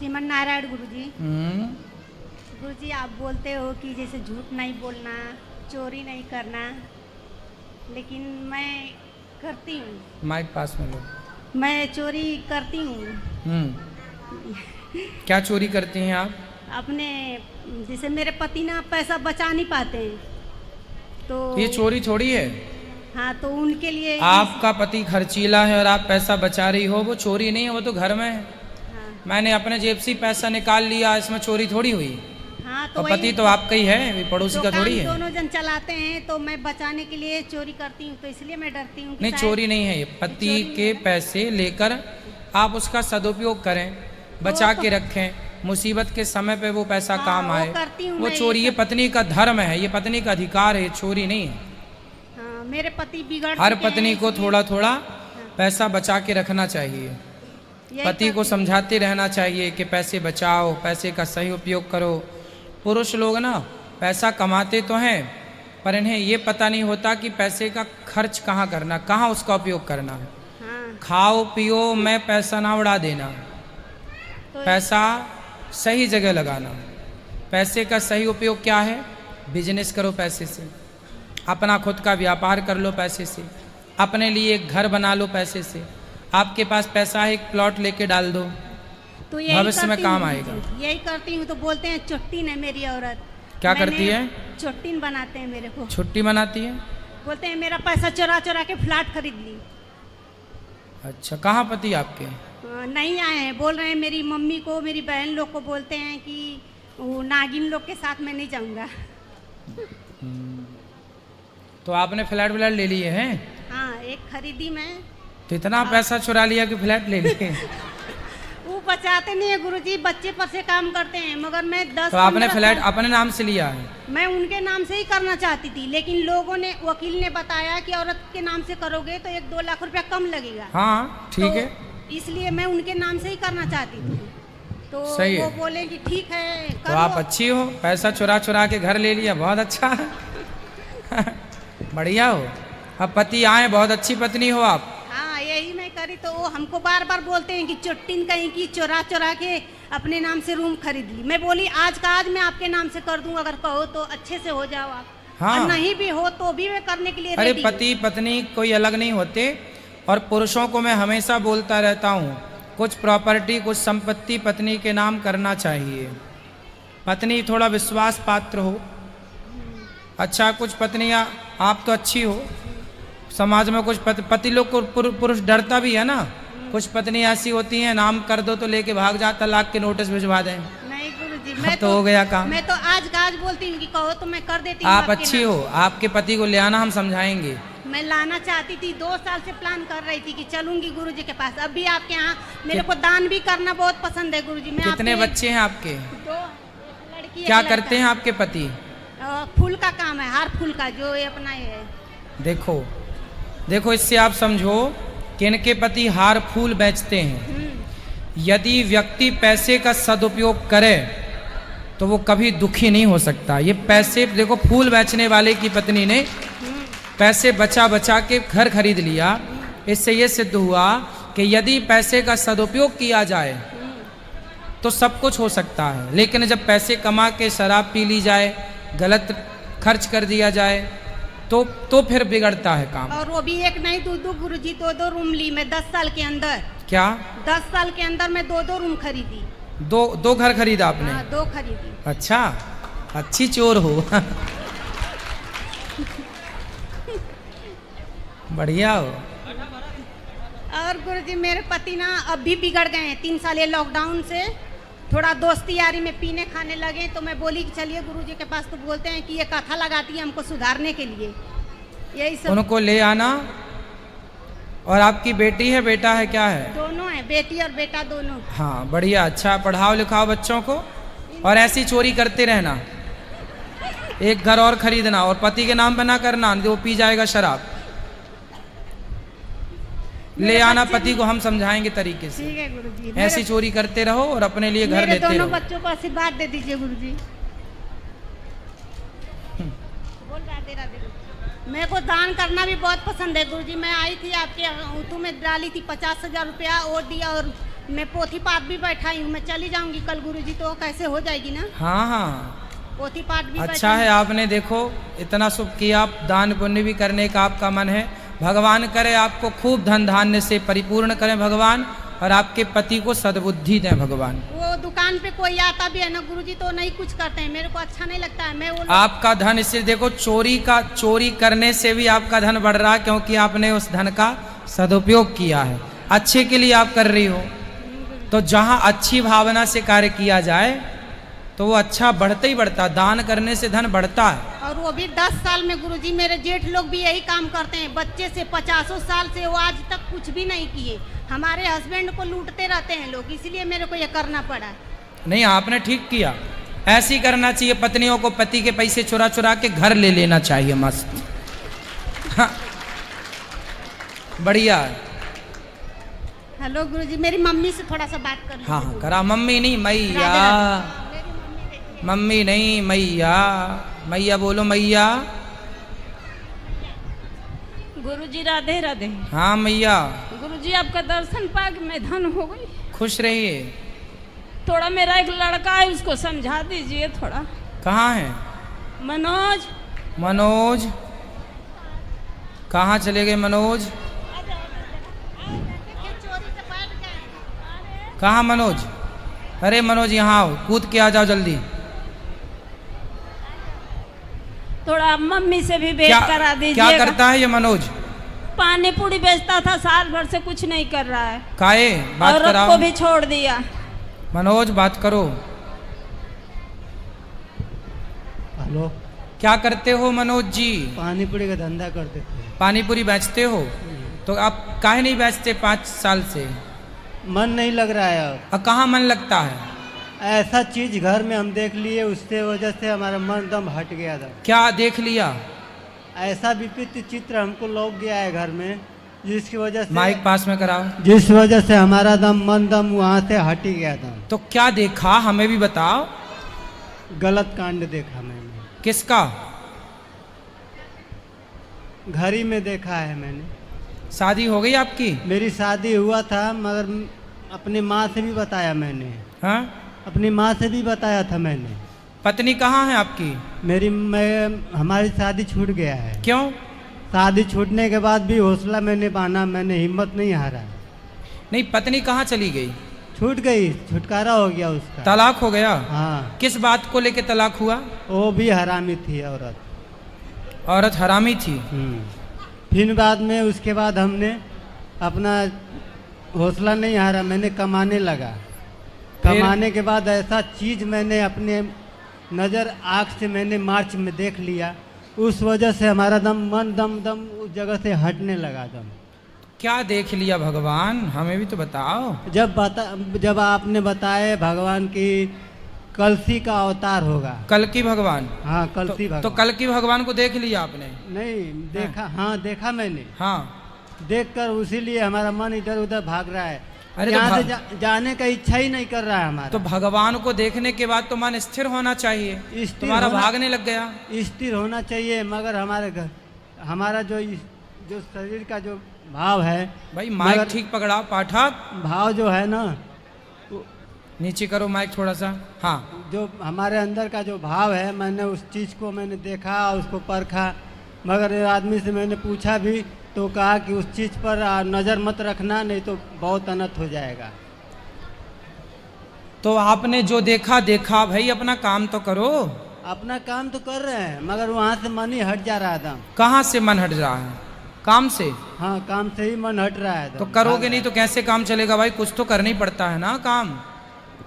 श्रीमन नारायण गुरुजी। गुरुजी आप बोलते हो कि जैसे झूठ नहीं बोलना, चोरी नहीं करना, लेकिन मैं करती हूँ। माइक पास में लो। मैं चोरी करती हूँ। क्या चोरी करती हैं आप? अपने जैसे मेरे पति ना पैसा बचा नहीं पाते हैं तो ये चोरी थोड़ी है। हाँ, तो उनके लिए आपका पति खर्चीला है और आप पैसा बचा रही हो, वो चोरी नहीं है, वो तो घर में है। हाँ, मैंने अपने जेब से पैसा निकाल लिया, इसमें चोरी थोड़ी हुई। हाँ, तो और पति तो आपका ही है, पड़ोसी का थोड़ी है। दोनों जन चलाते हैं तो मैं बचाने के लिए चोरी करती हूँ, तो इसलिए मैं डरती हूँ। नहीं, चोरी नहीं है ये। पति के पैसे लेकर आप उसका सदुपयोग करें, बचा के रखें, मुसीबत के समय पे वो पैसा काम आए, वो चोरी, ये पत्नी का धर्म है, ये पत्नी का अधिकार है, चोरी नहीं है। हाँ, मेरे पति बिगड़ हर पत्नी को थोड़ा थोड़ा पैसा बचा के रखना चाहिए। पति को समझाते रहना चाहिए कि पैसे बचाओ, पैसे का सही उपयोग करो। पुरुष लोग ना पैसा कमाते तो हैं, पर इन्हें ये पता नहीं होता कि पैसे का खर्च कहाँ करना, कहाँ उसका उपयोग करना है। हाँ, खाओ पियो, मैं पैसा ना उड़ा देना, तो पैसा सही जगह लगाना। पैसे का सही उपयोग क्या है? बिजनेस करो पैसे से, अपना खुद का व्यापार कर लो पैसे से, अपने लिए एक घर बना लो पैसे से। आपके पास पैसा है, एक प्लॉट लेके डाल दो, तो भविष्य में काम आएगा। यही करती हूँ। तो बोलते हैं चुट्टीन है मेरी औरत। क्या करती है? चुट्टीन बनाते हैं मेरे को। छुट्टी मनाती है? बोलते हैं मेरा पैसा चुरा चुरा के फ्लैट खरीद ली। अच्छा, कहाँ पति आपके? नहीं आए हैं, बोल रहे हैं मेरी मम्मी को, मेरी बहन लोग को बोलते हैं कि वो नागिन लोग के साथ मैं नहीं जाऊंगा। तो आपने फ्लैट व्लैट ले लिए हैं? हाँ, एक खरीदी मैं। तो इतना पैसा चुरा लिया कि फ्लैट ले लिए? वो बचाते नहीं है गुरुजी, बच्चे पर से काम करते हैं, मगर मैं 10। तो आपने फ्लैट अपने नाम से लिया है? मैं उनके नाम से ही करना चाहती थी, लेकिन लोगों ने, वकील ने बताया कि औरत के नाम से करोगे तो 1-2 लाख रुपया कम लगेगा। हाँ, ठीक है, इसलिए मैं उनके नाम से ही करना चाहती थी। तो सही वो है। बोले कि ठीक है कर तो आप लो। अच्छी हो, पैसा चुरा चुरा के घर ले लिया, बहुत अच्छा है। बढ़िया हो। अब पति आए, बहुत अच्छी पत्नी हो आप। हाँ, यही मैं करी तो वो हमको बार बार बोलते हैं कि चुट्टिन कहीं की चुरा चुरा के अपने नाम से रूम खरीद ली। मैं बोली आज का आज मैं आपके नाम से कर दूं, अगर कहो तो अच्छे से हो जाओ आप। हाँ। और नहीं भी हो तो भी मैं करने के लिए अरे रेडी हूँ। पति पत्नी कोई अलग नहीं होते। और पुरुषों को मैं हमेशा बोलता रहता हूँ, कुछ प्रॉपर्टी, कुछ संपत्ति पत्नी के नाम करना चाहिए। पत्नी थोड़ा विश्वास पात्र हो। अच्छा, कुछ पत्नियाँ, आप तो अच्छी हो, समाज में कुछ पति लोग को पुरुष डरता भी है ना। कुछ पत्नी ऐसी होती हैं, नाम कर दो तो लेके भाग जा, तलाक के नोटिस भिजवा दें। नहीं गुरुजी, मैं तो हो गया काम। मैं तो आज का आज बोलती हूँ कि कहो तो मैं कर देती हूँ। आप अच्छी हो, आपके पति को ले आना, हम समझाएंगे। मैं लाना चाहती थी, 2 साल से प्लान कर रही थी कि चलूंगी गुरुजी के पास। अभी आपके यहाँ मेरे को दान भी करना बहुत पसंद है गुरुजी। मैं कितने बच्चे हैं आपके? 2 लड़की। क्या करते हैं आपके पति? फूल का काम है, हर फूल का जो ये अपना ये है। देखो देखो, इससे आप समझो कि इनके पति हार फूल बेचते हैं। यदि व्यक्ति पैसे का सदुपयोग करे तो वो कभी दुखी नहीं हो सकता। ये पैसे, देखो, फूल बेचने वाले की पत्नी ने पैसे बचा बचा के घर खरीद लिया। इससे ये सिद्ध हुआ कि यदि पैसे का सदुपयोग किया जाए तो सब कुछ हो सकता है, लेकिन जब पैसे कमा के शराब पी ली जाए, गलत खर्च कर दिया जाए, तो फिर बिगड़ता है काम। और वो भी एक नहीं 2 गुरुजी, 2 रूम ली मैं 10 साल के अंदर। क्या? 10 साल के अंदर मैं 2 रूम खरीदी। दो घर खरीदा आपने? हाँ, 2 खरीदी। अच्छा, अच्छी चोर हो। बढ़िया हो। और गुरुजी मेरे पति ना अब भी बिगड़ गए हैं। 3 साल ये लॉकडाउन से थोड़ा दोस्ती यारी में पीने खाने लगे, तो मैं बोली कि चलिए गुरुजी के पास। तो बोलते हैं कि ये कथा लगाती है हमको सुधारने के लिए। यही सब उनको ले आना। और आपकी बेटी है, बेटा है, क्या है? दोनों है, बेटी और बेटा दोनों। हाँ, बढ़िया। अच्छा, पढ़ाओ लिखाओ बच्चों को, और ऐसी चोरी करते रहना। एक घर और खरीदना और पति के नाम पे ना करना, वो पी जाएगा शराब। ले आना पति को, हम समझाएंगे तरीके से। ठीक है गुरुजी। ऐसी चोरी करते रहो और अपने लिए घर मेरे लेते दोनों रहो। बच्चों को आशीर्वाद दे दीजिए गुरुजी। बोल राधे राधे। मेरे को दान करना भी बहुत पसंद है गुरुजी। मैं आई थी आपके ऊतू में, डाली थी 50,000 रुपया और दिया, और मैं पोथी पाठ भी बैठाई हूँ, मैं चली जाऊंगी कल गुरुजी, तो कैसे हो जाएगी ना। हाँ हाँ, पोथी पाठ भी अच्छा बैठाई। है आपने देखो इतना शुभ किया, आप दान पुण्य भी करने का आपका मन है। भगवान करे आपको खूब धन धान्य से परिपूर्ण करें भगवान, और आपके पति को सद्बुद्धि दें भगवान। वो दुकान पे कोई आता भी है ना गुरुजी तो नहीं कुछ करते हैं, मेरे को अच्छा नहीं लगता है। मैं वो आपका धन इससे देखो चोरी करने से भी आपका धन बढ़ रहा है, क्योंकि आपने उस धन का सदुपयोग किया है, अच्छे के लिए आप कर रही हो। तो जहाँ अच्छी भावना से कार्य किया जाए तो वो अच्छा बढ़ता ही बढ़ता, दान करने से धन बढ़ता है। और वो भी 10 साल में गुरुजी, मेरे जेठ लोग भी यही काम करते हैं, बच्चे से 50 साल से वो आज तक कुछ भी नहीं किए। हमारे हस्बैंड को लूटते रहते हैं लोग, इसलिए मेरे को ये करना पड़ा। नहीं आपने ठीक किया, ऐसी करना चाहिए। पत्नियों को पति के पैसे चुरा चुरा के घर ले लेना चाहिए, मस्त। हाँ, बढ़िया है। हेलो गुरुजी, मेरी मम्मी से थोड़ा सा बात कर हाँ हाँ करा, मम्मी नहीं मैया, मम्मी नहीं मैया, मैया बोलो मैया। गुरुजी राधे राधे। हाँ मैया। गुरुजी आपका दर्शन पाके मैं धन हो गई। खुश रहिए। थोड़ा मेरा एक लड़का है, उसको समझा दीजिए थोड़ा। कहाँ है मनोज? मनोज कहाँ चले गए मनोज? कहाँ मनोज? अरे मनोज यहाँ आओ, कूद के आ जाओ जल्दी। थोड़ा मम्मी से भी भेंट करा दीजिए। क्या करता है ये मनोज? पानी पूरी बेचता था, साल भर से कुछ नहीं कर रहा है। काहे बात औरत कराओ। को भी छोड़ दिया। मनोज बात करो। हेलो, क्या करते हो मनोज जी? पानी पूरी का धंधा करते थे। पानी पूरी बेचते हो? तो आप काहे नहीं बेचते 5 साल से? मन नहीं लग रहा है अब। और कहाँ मन लगता है? ऐसा चीज घर में हम देख लिए, उससे वजह से हमारा मन दम हट गया था। क्या देख लिया? ऐसा विपरीत चित्र हमको लौक गया है घर में, जिसकी वजह से माइक पास में कराओ। जिस वजह से हमारा मन दम वहाँ से हट ही गया था। तो क्या देखा हमें भी बताओ। गलत कांड देखा मैंने, किसका? घर ही में देखा है मैंने। शादी हो गई आपकी? मेरी शादी हुआ था, मगर अपनी माँ से भी बताया मैंने। हाँ, अपनी माँ से भी बताया था मैंने। पत्नी कहाँ है आपकी? हमारी शादी छूट गया है। क्यों? शादी छूटने के बाद भी हौसला मैंने बांधा, मैंने हिम्मत नहीं हारा। नहीं, पत्नी कहाँ चली गई? छूट गई, छुटकारा हो गया उसका। तलाक हो गया? हाँ। किस बात को लेके तलाक हुआ? वो भी हरामी थी औरत। औरत हरामी थी? फिर बाद में उसके बाद हमने अपना हौसला नहीं हारा, मैंने कमाने लगा। कमाने के बाद ऐसा चीज मैंने अपने नज़र आँख से मैंने मार्च में देख लिया, उस वजह से हमारा मन दम उस जगह से हटने लगा दम। क्या देख लिया भगवान, हमें भी तो बताओ। जब आपने बताए भगवान की कलसी का अवतार होगा। कल की भगवान? हाँ, कलसी भगवान। तो कल की भगवान को देख लिया आपने? नहीं देखा। हाँ देखा मैंने। हाँ, देखकर उसीलिए हमारा मन इधर उधर भाग रहा है। अरे यहाँ से जाने का इच्छा ही नहीं कर रहा है हमारा। तो भगवान को देखने के बाद तो मन स्थिर होना चाहिए, तुम्हारा भागने लग गया। स्थिर होना चाहिए, मगर हमारा जो शरीर का जो भाव है। भाई माइक ठीक पकड़ाओ पाठक। भाव जो है ना, नीचे करो माइक थोड़ा सा। हाँ, जो हमारे अंदर का जो भाव है, मैंने उस चीज़ को मैंने देखा, उसको परखा। मगर आदमी से मैंने पूछा भी तो कहा कि उस चीज़ पर नज़र मत रखना, नहीं तो बहुत अनर्थ हो जाएगा। तो आपने जो देखा भाई, अपना काम तो करो। अपना काम तो कर रहे हैं, मगर वहाँ से मन ही हट जा रहा था। कहाँ से मन हट रहा है? काम से? हाँ, काम से ही मन हट रहा है। तो करोगे नहीं तो कैसे काम चलेगा भाई? कुछ तो करना ही पड़ता है ना काम।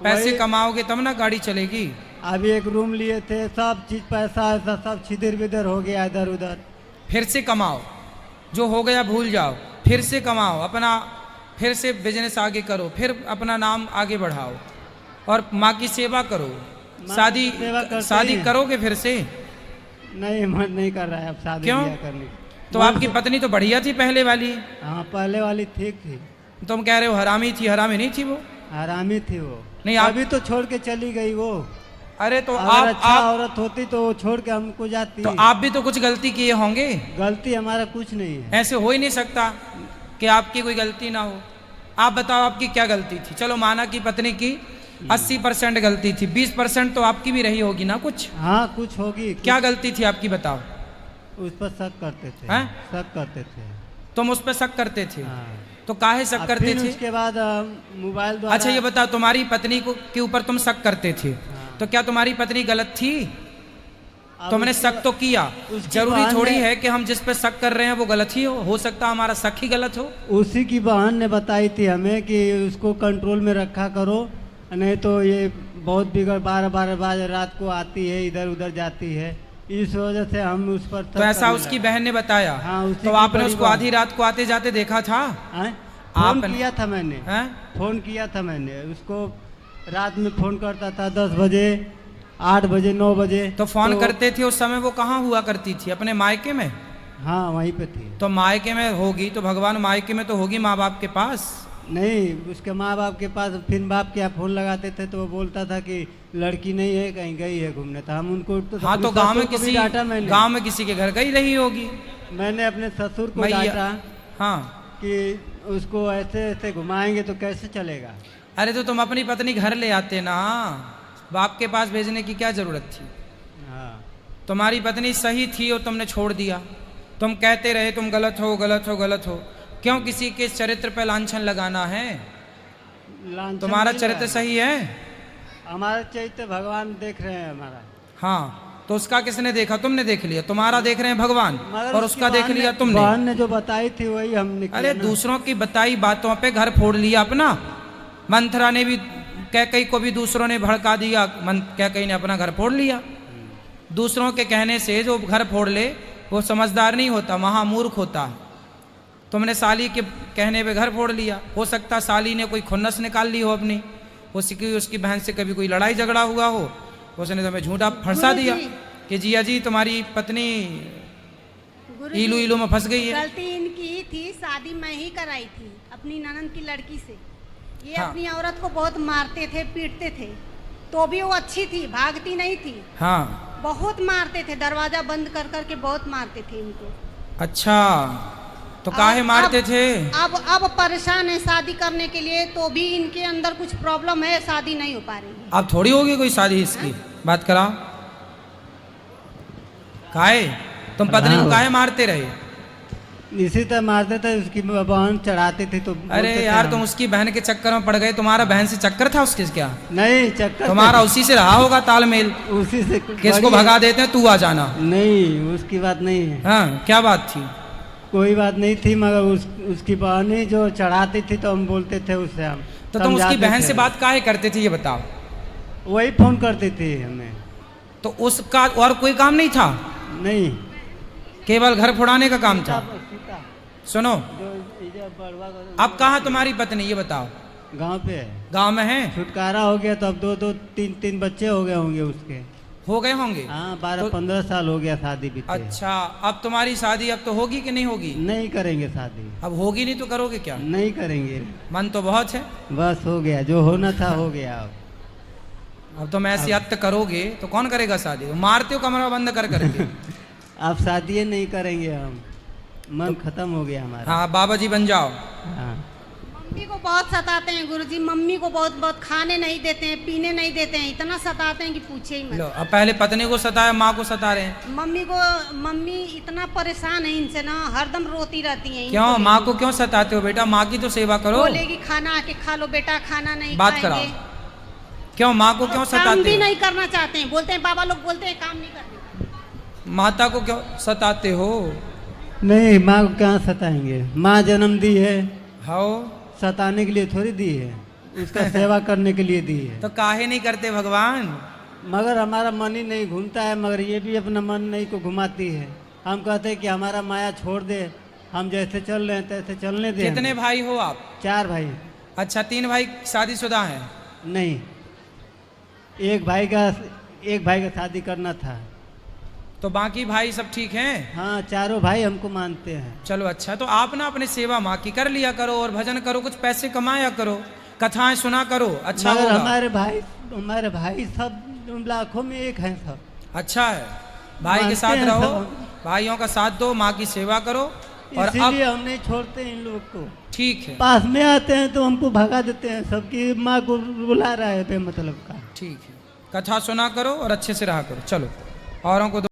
पैसे कमाओगे तब ना गाड़ी चलेगी। अभी एक रूम लिए थे, सब चीज पैसा ऐसा सब छिदर बिदर हो गया इधर उधर। फिर से कमाओ, जो हो गया भूल जाओ, फिर से कमाओ, अपना फिर से बिजनेस आगे करो, फिर अपना नाम आगे बढ़ाओ और माँ की सेवा करो। शादी करोगे फिर से? नहीं, मन नहीं कर रहा है अब शादी करने। तो आपकी पत्नी तो बढ़िया थी पहले वाली। हाँ, पहले वाली ठीक थी। तुम कह रहे हो हरामी थी? हरामी नहीं थी वो। हरामी थी वो। नहीं, अभी तो छोड़ के चली गई वो। अरे तो अगर अच्छा औरत होती तो छोड़ के हमको जाती। तो आप भी तो कुछ गलती किए होंगे। गलती हमारा कुछ नहीं है। ऐसे हो ही नहीं सकता कि आपकी कोई गलती ना हो। आप बताओ आपकी क्या गलती थी? चलो माना कि पत्नी की 80% गलती थी, 20% तो आपकी भी रही होगी ना कुछ? हाँ कुछ होगी। क्या गलती थी आपकी बताओ? उस पर शक करते थे। हैं? शक करते थे। तुम उस पर शक करते थे? हाँ। तो काहे शक अब करते फिर थे? उसके बाद मोबाइल द्वारा। अच्छा ये बताओ, तुम्हारी पत्नी को के ऊपर तुम शक करते थे, हाँ। तो क्या तुम्हारी पत्नी गलत थी? अब तुमने उसके शक तो किया, उसकी जरूरी बहन थोड़ी ने- है कि हम जिस पे शक कर रहे हैं वो गलत ही हो सकता हमारा शक ही गलत हो। उसी की बहन ने बताई थी हमें कि उसको कंट्रोल में रखा करो, नहीं तो ये बहुत बिगड़ 12-12 बजे रात को आती है, इधर उधर जाती है। इस वजह से हम उस पर तो ऐसा उसकी बहन ने बताया? हाँ, उसी तो की आपने बड़ी उसको बहन। आधी रात को आते जाते देखा था? फोन आपने- किया था मैंने। हैं? फोन किया था मैंने उसको, रात में फोन करता था 10 बजे, 8 बजे, 9 बजे। तो फोन करते थे उस समय वो कहाँ हुआ करती थी? अपने मायके में? हाँ वहीं पे थी। तो मायके में होगी तो भगवान मायके में तो होगी माँ बाप के पास। नहीं, उसके माँ बाप के पास फिर बाप के यहाँ फोन लगाते थे तो वो बोलता था कि लड़की नहीं है, कहीं गई है घूमने। तो हम उनको हाँ तो गांव में को भी किसी डांटा मैंने। गांव में किसी के घर गई रही होगी। मैंने अपने ससुर को मैया- डांटा हाँ। कि उसको ऐसे ऐसे घुमाएंगे तो कैसे चलेगा। अरे तो तुम अपनी पत्नी घर ले आते ना, बाप के पास भेजने की क्या जरूरत थी? हाँ तुम्हारी पत्नी सही थी और तुमने छोड़ दिया। तुम कहते रहे तुम गलत हो गलत हो गलत हो। क्यों किसी के चरित्र पे लांछन लगाना है? लांछन तुम्हारा नहीं चरित्र लगा। सही है? हमारा चरित्र भगवान देख रहे हैं हमारा। हाँ तो उसका किसने देखा? तुमने देख लिया। तुम्हारा देख रहे हैं भगवान मगर और उसकी उसका देख बहन लिया ने- तुमने। बहन ने जो बताई थी वही हमने किया अरे ना। दूसरों की बताई बातों पे घर फोड़ लिया अपना। मंथरा ने भी, कैकई को भी दूसरों ने भड़का दिया, कैकई ने अपना घर फोड़ लिया। दूसरों के कहने से जो घर फोड़ ले वो समझदार नहीं होता, महामूर्ख होता है। तुमने साली के कहने पे घर फोड़ लिया। हो सकता साली ने कोई खुन्नस निकाल ली हो अपनी, उसकी बहन से कभी कोई लड़ाई झगड़ा हुआ हो, उसने तुम्हें झूठा फंसा गुरुजी। दिया कि जिया जी तुम्हारी पत्नी गुरुजी, इलू इलू में फंस गई है। गलती इनकी ही थी, शादी मैं ही कराई थी अपनी ननद की लड़की से। ये हाँ। अपनी औरत को बहुत मारते थे, पीटते थे, तो भी वो अच्छी थी, भागती नहीं थी। हाँ बहुत मारते थे, दरवाजा बंद कर कर के बहुत मारते थे इनको। अच्छा, तो काहे मारते थे? अब परेशान है शादी करने के लिए, तो भी इनके अंदर कुछ प्रॉब्लम है, शादी नहीं हो पा रही है। अब थोड़ी होगी कोई शादी इसकी, बात करा। काहे तुम पत्नी को हाँ। काहे मारते रहे? इसी तरह मारते थे, उसकी बहन चढ़ाती थी तो अरे बोलते थे यार हम। तुम उसकी बहन के चक्कर में पड़ गए। तुम्हारा बहन से चक्कर था उसके क्या? नहीं चक्कर तुम्हारा उसी से रहा होगा तालमेल, उसी से किसको बड़ी- भगा देते हैं तू आ जाना। नहीं उसकी बात नहीं है, हाँ क्या बात थी? कोई बात नहीं थी, मगर उसकी बहन ही जो चढ़ाती थी तो हम बोलते थे उससे। हम तो तुम उसकी समझाते बहन थे। से बात काहे करते थे ये बताओ? वही फोन करती थी हमें। तो उसका और कोई काम नहीं था, नहीं केवल घर फोड़ाने का काम था। सीता सुनो, जो इधर बड़वा अब कहाँ तुम्हारी पत्नी ये बताओ? गांव पे है, गांव में है? छुटकारा हो गया तो अब 2-2, 3-3 बच्चे हो गए होंगे उसके। हो गए होंगे। हाँ 12-15 साल हो गया शादी बीते। अच्छा, अब तुम्हारी शादी अब तो होगी कि नहीं होगी? नहीं करेंगे शादी, अब होगी नहीं तो करोगे क्या? नहीं करेंगे, मन तो बहुत है। बस हो गया, जो होना था हो गया। अब तुम ऐसी हद करोगे तो कौन करेगा शादी? मारते हो कमरा बंद कर करके। अब शादी नहीं करेंगे हम, मन खत्म हो गया हमारा। हाँ बाबा जी बन जाओ। हाँ मम्मी को बहुत सताते हैं गुरुजी, मम्मी को बहुत बहुत खाने नहीं देते हैं, पीने नहीं देते हैं, इतना सताते हैं कि पूछे ही लो, मत। अब पहले पत्नी को सताया, माँ को सता रहे हैं। मम्मी इतना परेशान है इनसे ना, हरदम रोती रहती हैं। क्यों माँ को क्यों सताते हो बेटा? माँ की तो सेवा करो। बोलेगी खाना आके खा लो बेटा, खाना नहीं बात खाएंगे। कराओ। क्यों माँ को क्यों काम सताते भी हो? नहीं करना चाहते हैं, बोलते हैं बाबा लोग बोलते हैं काम नहीं करते। माता को क्यों सताते हो? नहीं, माँ को कहाँ सताएंगे, माँ जन्म दी है, हाओ सताने के लिए थोड़ी दी है, उसका सेवा करने के लिए दी है। तो काहे नहीं करते भगवान? मगर हमारा मन ही नहीं घूमता है, मगर ये भी अपना मन नहीं को घुमाती है। हम कहते हैं कि हमारा माया छोड़ दे, हम जैसे चल रहे हैं तैसे चलने दे। कितने भाई हो आप? 4 भाई। अच्छा, 3 भाई शादीशुदा हैं? नहीं, एक भाई का शादी करना था। तो बाकी भाई सब ठीक हैं? हाँ, चारों भाई हमको मानते हैं। चलो अच्छा, तो आप ना अपनी सेवा माँ की कर लिया करो और भजन करो, कुछ पैसे कमाया करो, कथाएं सुना करो, अच्छा मगर होगा। हमारे भाई सब लाखों में एक हैं सब। अच्छा है, भाई के मानते साथ हैं रहो, सब। भाइयों का साथ दो, माँ की सेवा करो। और अब इसीलिए हम नहीं छोड़ते इन लोग को। ठीक है, पास में आते हैं तो हमको भगा देते हैं, सबकी माँ को बुला रहा है बेमतलब का। ठीक है। कथा सुना करो और अच्छे से रहा करो। चलो औरों को